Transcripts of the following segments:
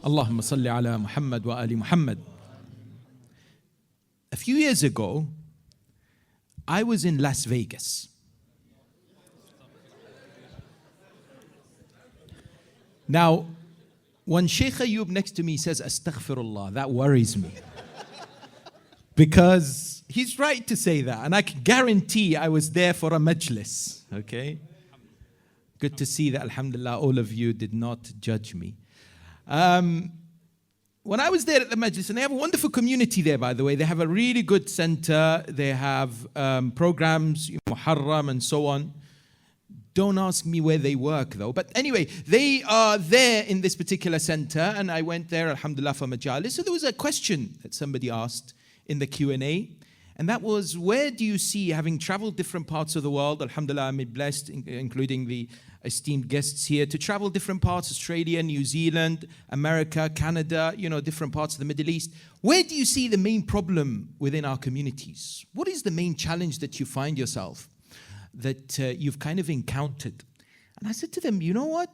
Allahumma salli ala Muhammad wa ali Muhammad. A few years ago, I was in Las Vegas. Now, when Sheikh Ayub next to me says, Astaghfirullah, that worries me. Because he's right to say that. And I can guarantee I was there for a majlis. Okay? Good to see that, alhamdulillah, all of you did not judge me. When I was there at the majlis, and they have a wonderful community there, by the way. They have a really good center. They have programs, Muharram and so on. Don't ask me where they work though. But anyway, they are there in this particular center, and I went there, alhamdulillah, for majalis. So there was a question that somebody asked in the Q&A, and that was, where do you see, having traveled different parts of the world, alhamdulillah, I'm blessed, including the esteemed guests here, to travel different parts, Australia, New Zealand, America, Canada, different parts of the Middle East. Where do you see the main problem within our communities? What is the main challenge that you find yourself, that you've kind of encountered? And I said to them, you know what?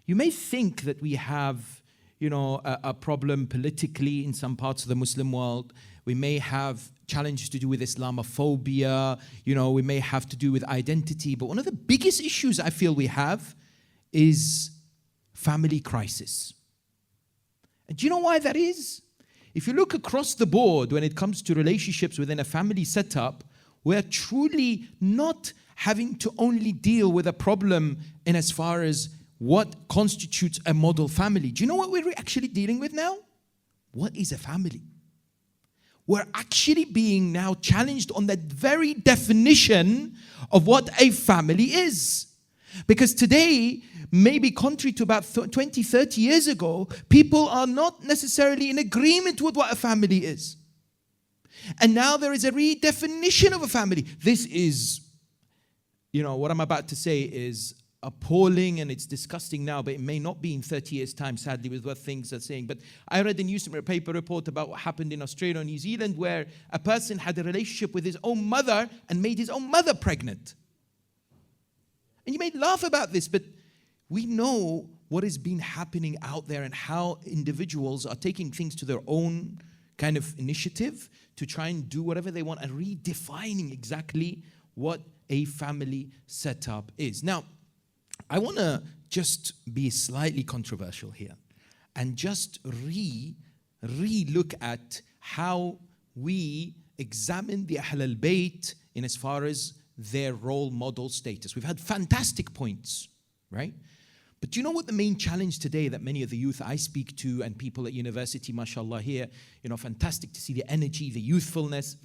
You may think that we have, a problem politically in some parts of the Muslim world. We may have challenges to do with Islamophobia. We may have to do with identity. But one of the biggest issues I feel we have is family crisis. And do you know why that is? If you look across the board when it comes to relationships within a family setup, we're truly not having to only deal with a problem in as far as what constitutes a model family. Do you know what we're actually dealing with now? What is a family? We're actually being now challenged on that very definition of what a family is. Because today, maybe contrary to about 20, 30 years ago, people are not necessarily in agreement with what a family is. And now there is a redefinition of a family. This is, what I'm about to say is appalling, and it's disgusting now, but it may not be in 30 years' time, sadly, with what things are saying. But I read a newspaper report about what happened in Australia and New Zealand, where a person had a relationship with his own mother and made his own mother pregnant. And you may laugh about this, but we know what has been happening out there and how individuals are taking things to their own kind of initiative to try and do whatever they want and redefining exactly what a family setup is. Now, I want to just be slightly controversial here and just re-look at how we examine the Ahl al-Bayt in as far as their role model status. We've had fantastic points, right? But do you know what the main challenge today that many of the youth I speak to and people at university, mashallah here, fantastic to see the energy, the youthfulness.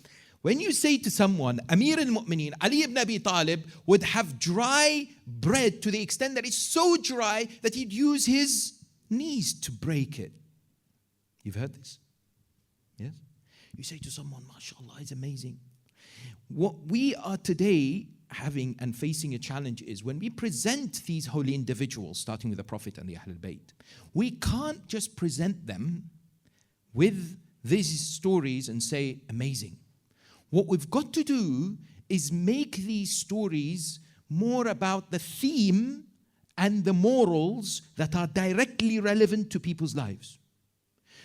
When you say to someone, Amir al-Mu'mineen, Ali ibn Abi Talib would have dry bread to the extent that it's so dry that he'd use his knees to break it. You've heard this? Yes? You say to someone, mashallah, it's amazing. What we are today having and facing a challenge is when we present these holy individuals, starting with the Prophet and the Ahl al-Bayt, we can't just present them with these stories and say, amazing. What we've got to do is make these stories more about the theme and the morals that are directly relevant to people's lives.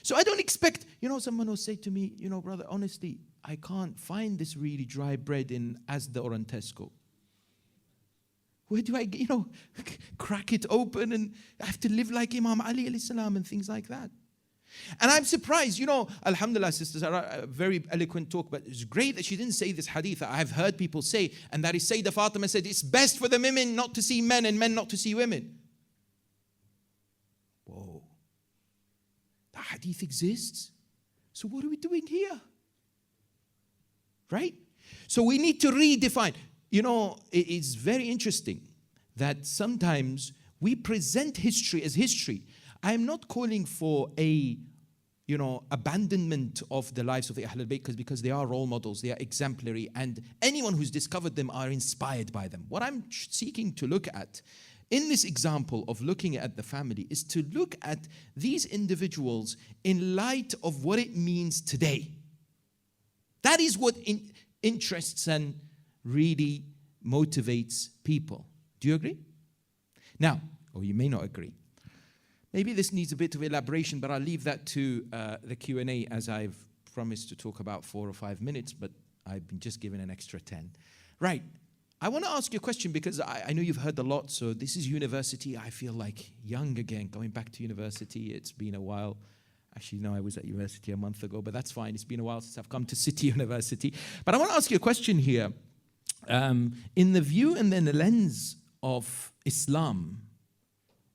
So I don't expect, someone will say to me, brother, honestly, I can't find this really dry bread in Asda or in Tesco. Where do I, crack it open and I have to live like Imam Ali alayhi salam and things like that. And I'm surprised, alhamdulillah, sisters, a very eloquent talk, but it's great that she didn't say this hadith that I've heard people say, and that is Sayyidah Fatima said, it's best for the women not to see men and men not to see women. Whoa. That hadith exists. So what are we doing here? Right? So we need to redefine. It's very interesting that sometimes we present history as history. I'm not calling for a, abandonment of the lives of the Ahl al-Bayt because they are role models, they are exemplary, and anyone who's discovered them are inspired by them. What I'm seeking to look at in this example of looking at the family is to look at these individuals in light of what it means today. That is what interests and really motivates people. Do you agree? Now, or you may not agree. Maybe this needs a bit of elaboration, but I'll leave that to the Q&A, as I've promised to talk about 4 or 5 minutes, but I've been just given an extra 10. Right. I want to ask you a question because I know you've heard a lot. So this is university. I feel like young again, going back to university. It's been a while. Actually, no, I was at university a month ago, but that's fine. It's been a while since I've come to City University. But I want to ask you a question here. In the view and then the lens of Islam,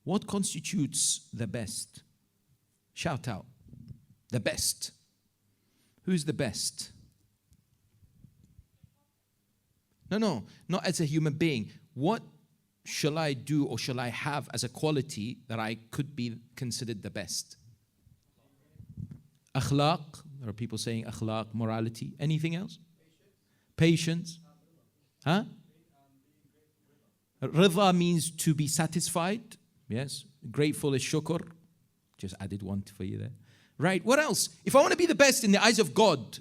what constitutes the best? Shout out. The best. Who's the best? No, not as a human being. What shall I do or shall I have as a quality that I could be considered the best? Akhlaq. There are people saying akhlaq, morality. Anything else? Patience. Huh? Rida means to be satisfied. Yes. Grateful is shukr. Just added one for you there. Right. What else? If I want to be the best in the eyes of God,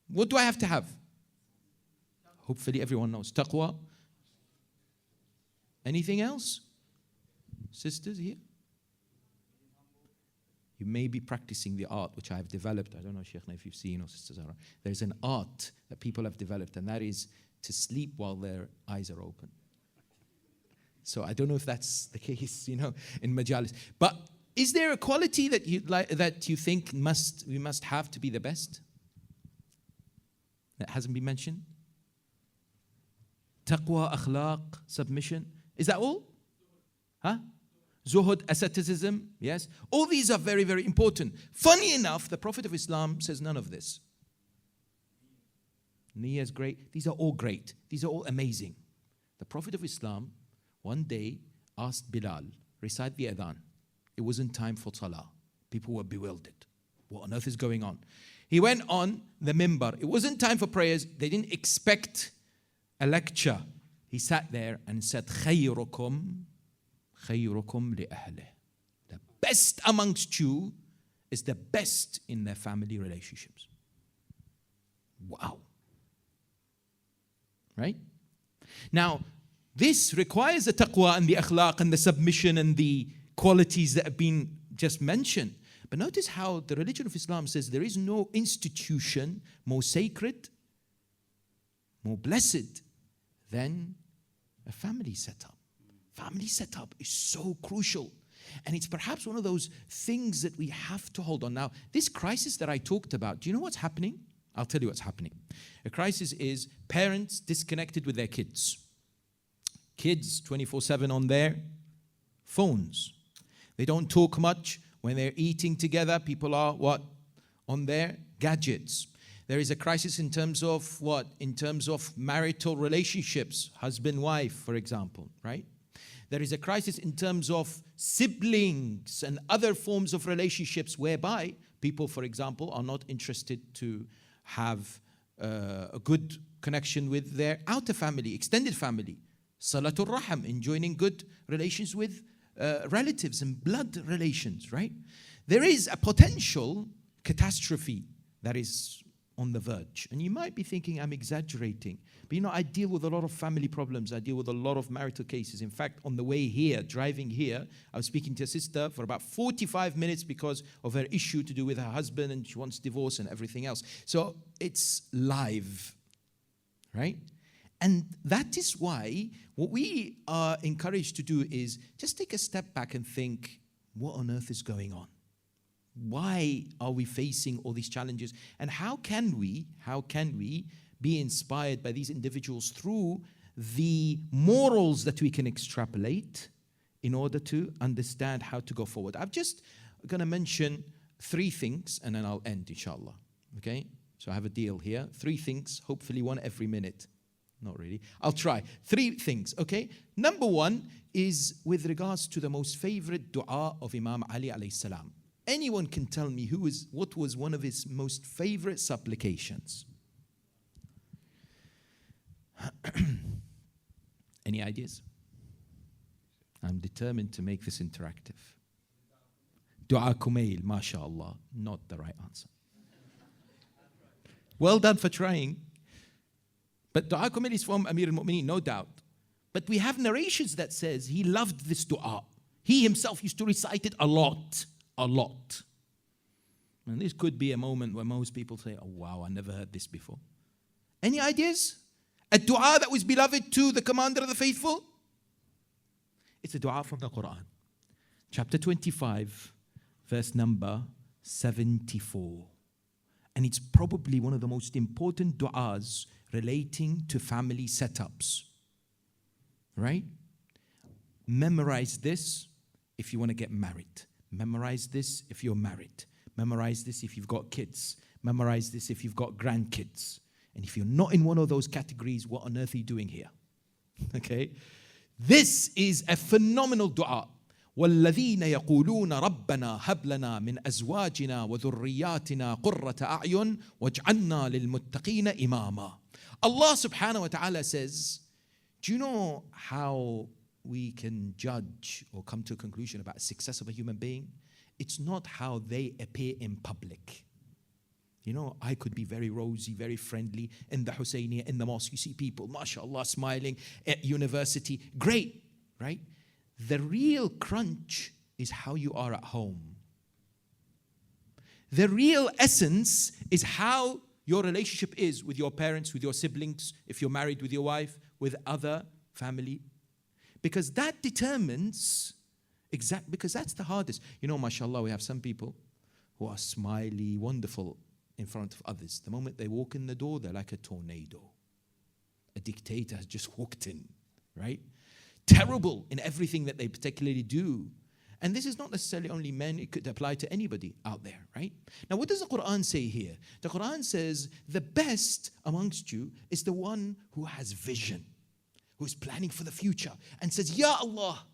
what do I have to have? Hopefully everyone knows. Taqwa. Anything else? Sisters here? You may be practicing the art which I have developed. I don't know, Sheikh, if you've seen or Sister Zara. There's an art that people have developed, and that is to sleep while their eyes are open. So I don't know if that's the case, in majalis. But is there a quality that you think we must have to be the best? That hasn't been mentioned? Taqwa, akhlaq, submission. Is that all? Huh? Zuhud, asceticism. Yes. All these are very, very important. Funny enough, the Prophet of Islam says none of this. Niyyah is great. These are all great. These are all amazing. The Prophet of Islam one day asked Bilal, recite the adhan. It wasn't time for salah. People were bewildered. What on earth is going on? He went on the minbar. It wasn't time for prayers. They didn't expect a lecture. He sat there and said, خَيْرُكُمْ لِأَهْلِهِ. The best amongst you is the best in their family relationships. Wow. Right? Now, this requires the taqwa and the akhlaq and the submission and the qualities that have been just mentioned. But notice how the religion of Islam says there is no institution more sacred, more blessed than a family setup. Family setup is so crucial. And it's perhaps one of those things that we have to hold on. Now, this crisis that I talked about, do you know what's happening? I'll tell you what's happening. A crisis is parents disconnected with their kids. Kids 24/7 on their phones. They don't talk much. When they're eating together, people are what? On their gadgets. There is a crisis in terms of what? In terms of marital relationships, husband, wife, for example, right? There is a crisis in terms of siblings and other forms of relationships whereby people, for example, are not interested to have a good connection with their outer family, extended family. Salatul Raham, enjoying good relations with relatives and blood relations, right? There is a potential catastrophe that is on the verge. And you might be thinking, I'm exaggerating. But I deal with a lot of family problems. I deal with a lot of marital cases. In fact, on the way here, driving here, I was speaking to a sister for about 45 minutes because of her issue to do with her husband, and she wants divorce and everything else. So it's live, right? And that is why what we are encouraged to do is just take a step back and think, what on earth is going on? Why are we facing all these challenges? And how can we be inspired by these individuals through the morals that we can extrapolate in order to understand how to go forward? I'm just going to mention 3 things and then I'll end, inshallah. Okay? So I have a deal here. 3 things, hopefully one every minute. Not really. I'll try. 3 things, okay? Number 1 is with regards to the most favorite dua of Imam Ali alayhi salam. Anyone can tell me what was one of his most favorite supplications? Any ideas? I'm determined to make this interactive. Dua Kumail, mashallah. Not the right answer. Well done for trying. But Dua Kumail is from Amir al-Mu'mineen, no doubt. But we have narrations that says he loved this dua. He himself used to recite it a lot. A lot. And this could be a moment where most people say, oh wow, I never heard this before. Any ideas? A dua that was beloved to the commander of the faithful? It's a dua from the Quran. Chapter 25, verse number 74. And it's probably one of the most important du'as relating to family setups. Right? Memorize this if you want to get married. Memorize this if you're married. Memorize this if you've got kids. Memorize this if you've got grandkids. And if you're not in one of those categories, what on earth are you doing here? Okay? This is a phenomenal dua. وَالَّذِينَ يَقُولُونَ رَبَّنَا هَبْ لَنَا مِنْ أَزْوَاجِنَا وَذُرِّيَّاتِنَا قُرَّةَ أَعْيُنٍ وَاجْعَلْنَا لِلْمُتَّقِينَ إِمَامًا. Allah subhanahu wa ta'ala says, do you know how we can judge or come to a conclusion about the success of a human being? It's not how they appear in public. You know, I could be very rosy, very friendly in the Husayniyah, in the mosque. You see people, mashallah, smiling at university. Great, right? The real crunch is how you are at home. The real essence is how your relationship is with your parents, with your siblings, if you're married with your wife, with other family. Because that determines, because that's the hardest. You know, mashallah, we have some people who are smiley, wonderful in front of others. The moment they walk in the door, they're like a tornado. A dictator has just walked in, right? Terrible in everything that they particularly do. And this is not necessarily only men, it could apply to anybody out there, right? Now, what does the Quran say here? The Quran says, the best amongst you is the one who has vision, who is planning for the future, and says, Ya Allah,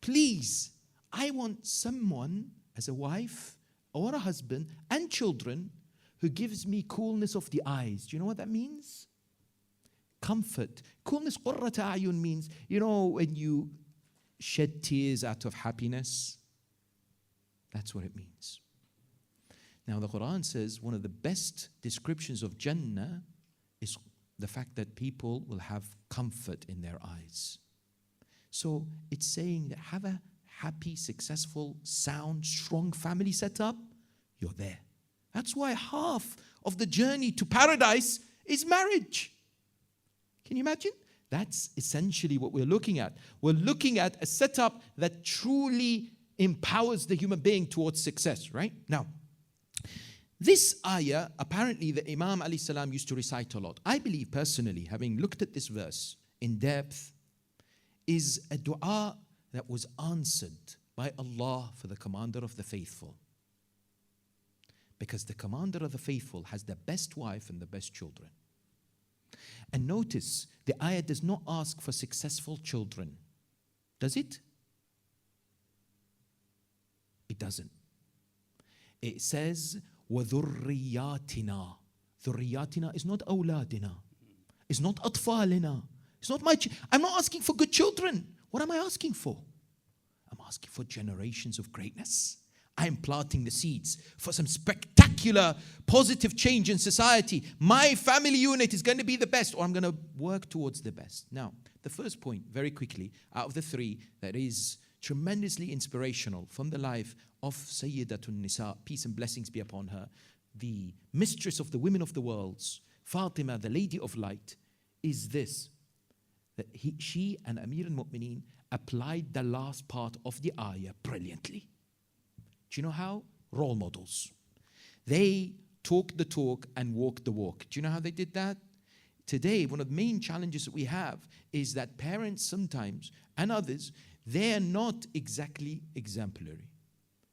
please, I want someone as a wife or a husband and children who gives me coolness of the eyes. Do you know what that means? Comfort. Coolness, qurrat a'yun means, you know, when you shed tears out of happiness. That's what it means. Now the Quran says one of the best descriptions of Jannah is the fact that people will have comfort in their eyes. So it's saying that have a happy, successful, sound, strong family setup, you're there. That's why half of the journey to paradise is marriage. Can you imagine? That's essentially what we're looking at. We're looking at a setup that truly empowers the human being towards success, right? Now, this ayah, apparently the Imam alayhi salam used to recite a lot. I believe personally, having looked at this verse in depth, is a dua that was answered by Allah for the commander of the faithful. Because the commander of the faithful has the best wife and the best children. And notice, the ayah does not ask for successful children. Does it? It doesn't. It says, وَذُرِّيَّاتِنَا. ذُرِّيَّاتِنَا is not أَوْلَادِنَا. It's not أَطْفَالِنَا. It's not I'm not asking for good children. What am I asking for? I'm asking for generations of greatness. I am planting the seeds for some spectacular positive change in society. My family unit is going to be the best, or I'm going to work towards the best. Now, the first point, very quickly, out of the three, that is tremendously inspirational from the life of Sayyidatun Nisa, peace and blessings be upon her, the mistress of the women of the worlds, Fatima, the lady of light, is this, that she and Amir al-Mu'mineen applied the last part of the ayah brilliantly. Do you know how? Role models. They talk the talk and walk the walk. Do you know how they did that? Today, one of the main challenges that we have is that parents sometimes, and others, they're not exactly exemplary.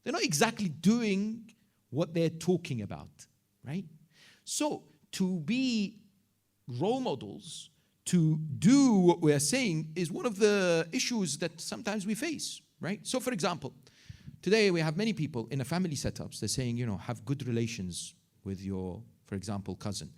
They're not exactly doing what they're talking about, right? So, to be role models, to do what we're saying is one of the issues that sometimes we face, right? So, for example, today we have many people in a family setups, they're saying, you know, have good relations with your, for example, cousin.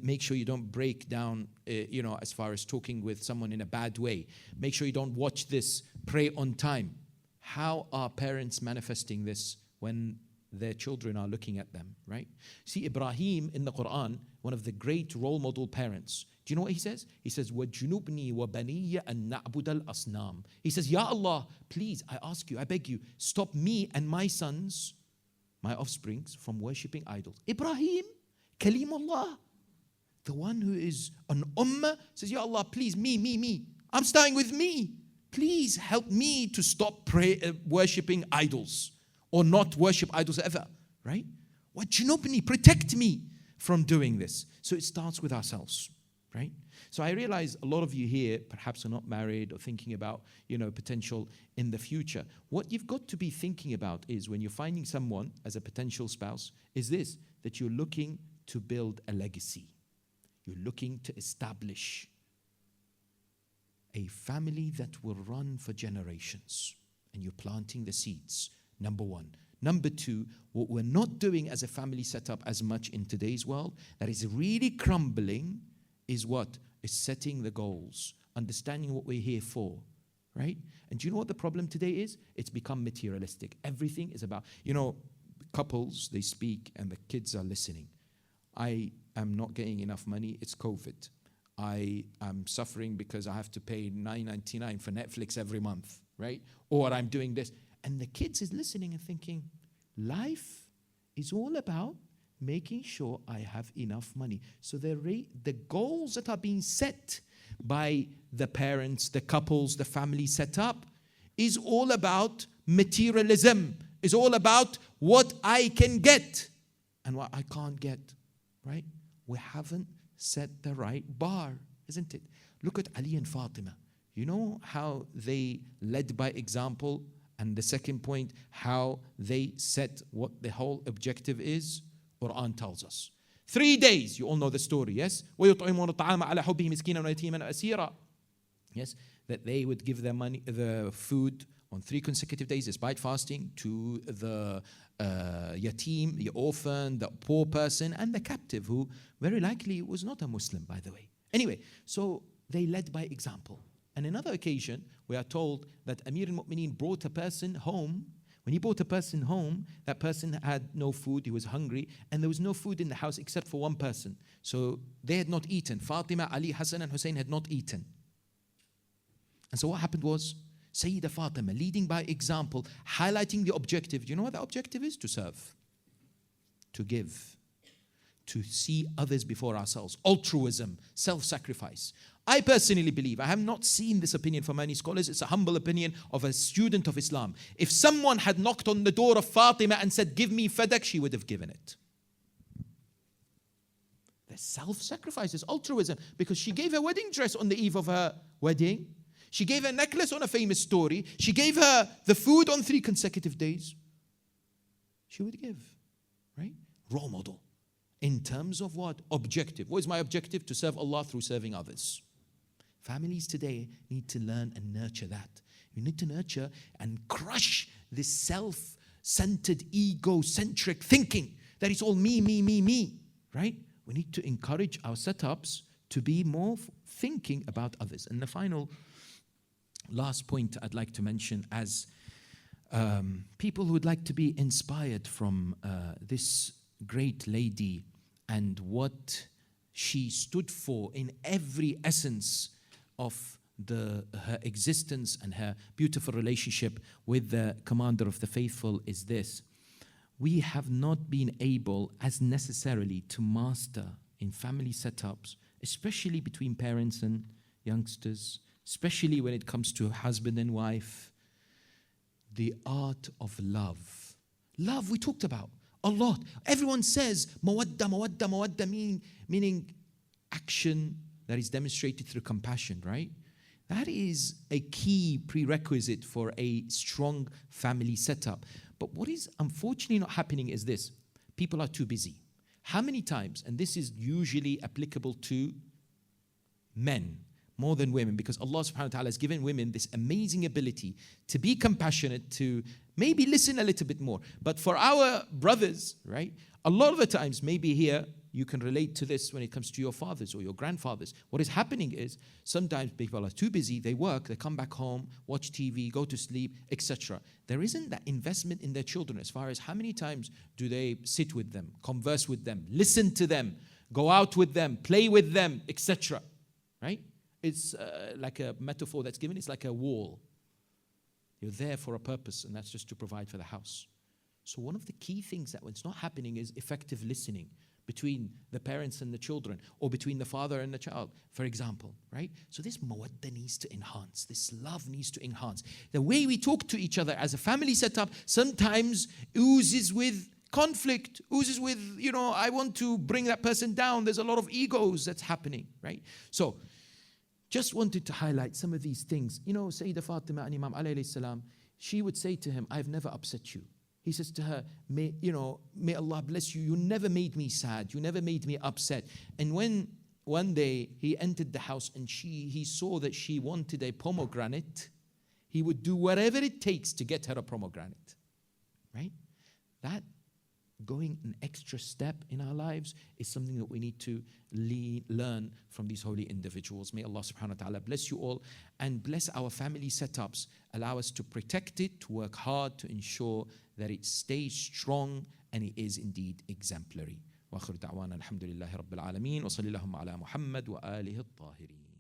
Make sure you don't break down, as far as talking with someone in a bad way. Make sure you don't watch this, pray on time. How are parents manifesting this when their children are looking at them, right? See, Ibrahim in the Quran, one of the great role model parents, do you know what he says? He says, وَجُنُبْنِي وَبَنِيَّ أَن نَعْبُدَ الْأَصْنَامِ. He says, Ya Allah, please, I ask you, I beg you, stop me and my sons, my offsprings, from worshipping idols. Ibrahim, Kalimullah, the one who is an ummah, says, Ya Allah, please, me. I'm starting with me. Please help me to stop worshipping idols or not worship idols ever, right? Wajnubni, protect me from doing this. So it starts with ourselves, right? So I realize a lot of you here perhaps are not married or thinking about, potential in the future. What you've got to be thinking about is when you're finding someone as a potential spouse is this, that you're looking to build a legacy. You're looking to establish a family that will run for generations, and you're planting the seeds, number one. Number two, what we're not doing as a family setup as much in today's world, that is really crumbling, is what? Is setting the goals, understanding what we're here for, right? And do you know what the problem today is? It's become materialistic. Everything is about, couples, they speak and the kids are listening. I am not getting enough money, it's COVID. I am suffering because I have to pay $9.99 for Netflix every month, right? Or I'm doing this. And the kids is listening and thinking, life is all about making sure I have enough money. So the goals that are being set by the parents, the couples, the family set up is all about materialism, is all about what I can get and what I can't get, right? We haven't set the right bar, isn't it? Look at Ali and Fatima. You know how they led by example? And the second point, how they set what the whole objective is? Quran tells us. 3 days, you all know the story, yes? وَيُطْعِمُونَ الطَّعَامَ عَلَى حُبِّهِ مِسْكِينًا وَيَتِيمًا وَأَسِيرًا. Yes, that they would give their money, the food on 3 consecutive days despite fasting to the yatim, the orphan, the poor person, and the captive, who very likely was not a Muslim, by the way. Anyway, so they led by example. And another occasion, we are told that Amir al-Mu'mineen brought a person home. When he brought a person home, that person had no food, he was hungry, and there was no food in the house except for one person. So they had not eaten. Fatima, Ali, Hassan, and Hussein had not eaten. And so what happened was, Sayyida Fatima, leading by example, highlighting the objective. Do you know what the objective is? To serve, to give, to see others before ourselves. Altruism, self-sacrifice. I personally believe, I have not seen this opinion from many scholars, it's a humble opinion of a student of Islam. If someone had knocked on the door of Fatima and said, give me fadak, she would have given it. The self-sacrifice is altruism, because she gave her wedding dress on the eve of her wedding. She gave her necklace on a famous story. She gave her the food on 3 consecutive days. She would give, right? Role model. In terms of what? Objective. What is my objective? To serve Allah through serving others. Families today need to learn and nurture that. You need to nurture and crush this self-centered, egocentric thinking that it's all me, right? We need to encourage our setups to be more thinking about others. And the final, last point I'd like to mention as people who would like to be inspired from this great lady and what she stood for in every essence of her existence and her beautiful relationship with the commander of the faithful is this. We have not been able as necessarily to master in family setups, especially between parents and youngsters, especially when it comes to husband and wife, the art of love. Love we talked about a lot. Everyone says mawadda, meaning action that is demonstrated through compassion, right? That is a key prerequisite for a strong family setup. But what is unfortunately not happening is this. People are too busy. How many times, and this is usually applicable to men more than women, because Allah subhanahu wa ta'ala has given women this amazing ability to be compassionate, to maybe listen a little bit more. But for our brothers, right, a lot of the times, maybe here, you can relate to this when it comes to your fathers or your grandfathers. What is happening is sometimes people are too busy, they work, they come back home, watch TV, go to sleep, etc. There isn't that investment in their children as far as how many times do they sit with them, converse with them, listen to them, go out with them, play with them, etc. Right? It's like a metaphor that's given, it's like a wall. You're there for a purpose, and that's just to provide for the house. So one of the key things that what's not happening is effective listening between the parents and the children, or between the father and the child, for example, right? So this mawadda needs to enhance, this love needs to enhance. The way we talk to each other as a family setup sometimes oozes with conflict, oozes with, I want to bring that person down. There's a lot of egos that's happening, right? So just wanted to highlight some of these things. Sayyidah Fatima and Imam Ali alayhi salam, she would say to him, I've never upset you. He says to her, may Allah bless you. You never made me sad. You never made me upset. And when one day he entered the house and he saw that she wanted a pomegranate, he would do whatever it takes to get her a pomegranate. Right? That going an extra step in our lives is something that we need to learn from these holy individuals. May Allah subhanahu wa ta'ala bless you all and bless our family setups. Allow us to protect it, to work hard to ensure that it stays strong and it is indeed exemplary. وآخر دعوانا الحمد لله رب العالمين وصلى اللهم على محمد وآله الطاهرين.